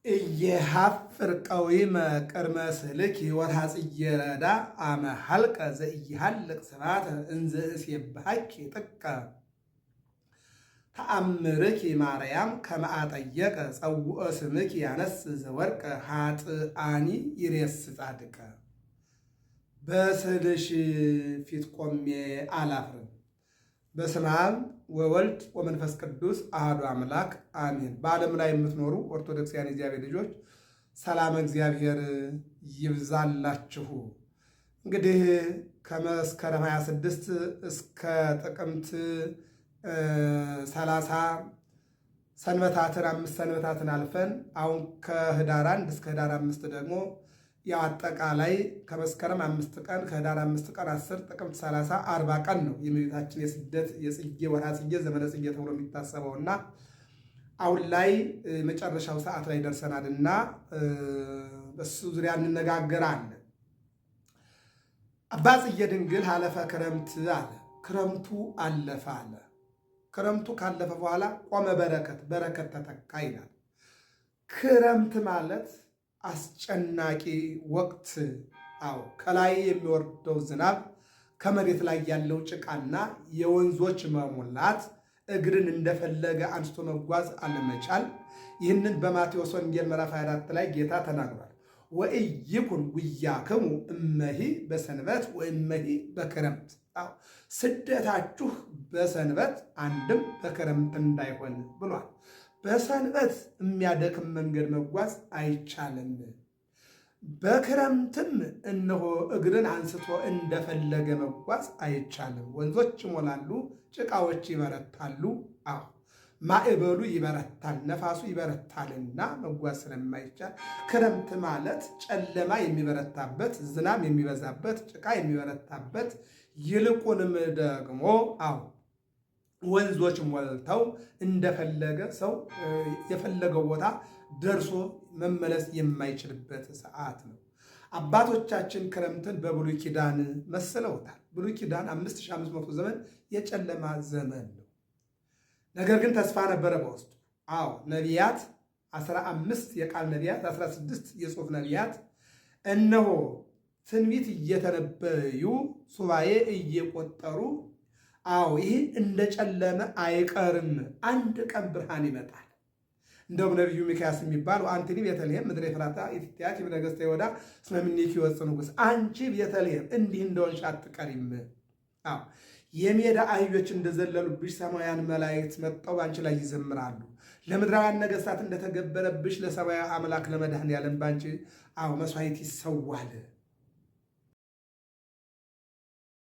እየሃፍር ቀዊመ ቅድመ ስልኪ ወርሃ ጽጌረዳ አመ ሀልቀ ዘኢይሃልቅ ስብሐተ እንዘ እሴብሐኪ ጥቀ ተአምርኪ ማርያም ከመ አጠየቀ ጸውዖ ስምኪ ያነስ ዘወርቀ ኃጥአኒ ይሬስ ጻድቀ። በስዕልሽ ፊት ቆሜ አላፍርም። በስመ አብ ወወልድ ወመንፈስ ቅዱስ አሐዱ አምላክ አሜን። በዓለም ላይ የምትኖሩ ኦርቶዶክሳውያን እግዚአብሔር ልጆች ሰላም እግዚአብሔር ይብዛላችሁ። እንግዲህ ከመስከረም 26 እስከ ጥቅምት 30 ሰንበታትን 5 ሰንበታትን አልፈን አሁን ከህዳር 1 እስከ ህዳር 5 ደግሞ ያው አጠቃላይ ከመስከረም 5 ቀን ከህዳር 5 ቀን 10 ጥቅምት 30 40 ቀን ነው የእመቤታችን የስደት የጽጌ ወርሃ ጽጌ ዘመነ ጽጌ ተብሎ የሚታሰበውና አሁን ላይ መጨረሻው ሰዓት ላይ ደርሰናልና በሱ ዙሪያ እንነጋገራለን። አባ ጽጌ ድንግል ሀለፈ ክረምት አለ። ክረምቱ አለፈ አለ። ክረምቱ ካለፈ በኋላ ቆመ በረከት ተተካ ይላል። ክረምት ማለት አስጨናቂ ወቅት። አዎ ከላይ የሚወርደው ዝናብ፣ ከመሬት ላይ ያለው ጭቃና የወንዞች መሙላት፣ እግርን እንደፈለገ አንስቶ መጓዝ አለመቻል። ይህንን በማቴዎስ ወንጌል ምዕራፍ 24 ላይ ጌታ ተናግሯል። ወኢይኩን ጉያክሙ እመሂ በሰንበት ወእመሂ በክረምት። ስደታችሁ በሰንበት አንድም በክረምት እንዳይሆን ብሏል። በሰንበት የሚያደክም መንገድ መጓዝ አይቻልም። በክረምትም እነሆ እግርን አንስቶ እንደፈለገ መጓዝ አይቻልም። ወንዞች ይሞላሉ፣ ጭቃዎች ይበረታሉ። አዎ ማዕበሉ ይበረታል፣ ነፋሱ ይበረታልና መጓዝ ስለማይቻል ክረምት ማለት ጨለማ የሚበረታበት፣ ዝናብ የሚበዛበት፣ ጭቃ የሚበረታበት ይልቁንም ደግሞ አዎ ወንዞች ሞልተው እንደፈለገ ሰው የፈለገው ቦታ ደርሶ መመለስ የማይችልበት ሰዓት ነው። አባቶቻችን ክረምትን በብሉይ ኪዳን መስለውታል። ብሉይ ኪዳን 5500 ዘመን የጨለማ ዘመን ነው። ነገር ግን ተስፋ ነበረ በውስጡ። አዎ ነቢያት 15 የቃል ነቢያት፣ 16 የጽሑፍ ነቢያት እነሆ ትንቢት እየተነበዩ ሱባኤ እየቆጠሩ አዎ ይህ እንደጨለመ አይቀርም፣ አንድ ቀን ብርሃን ይመጣል። እንደውም ነቢዩ ሚክያስ የሚባል አንትኒ ቤተልሔም ምድረ ኤፍራታ ኢትትያኪ በነገሥተ ይሁዳ እስመ እምኔኪ ይወፅእ ንጉሥ፣ አንቺ ቤተልሔም እንዲህ እንደሆንሽ አትቀሪም። አዎ የሜዳ አህዮች እንደዘለሉብሽ ሰማያውያን መላእክት መጥተው በአንቺ ላይ ይዘምራሉ። ለምድራውያን ነገሥታት እንደተገበረብሽ ለሰማያዊ አምላክ ለመድኃኔዓለም በአንቺ አዎ መስዋዕት ይሰዋል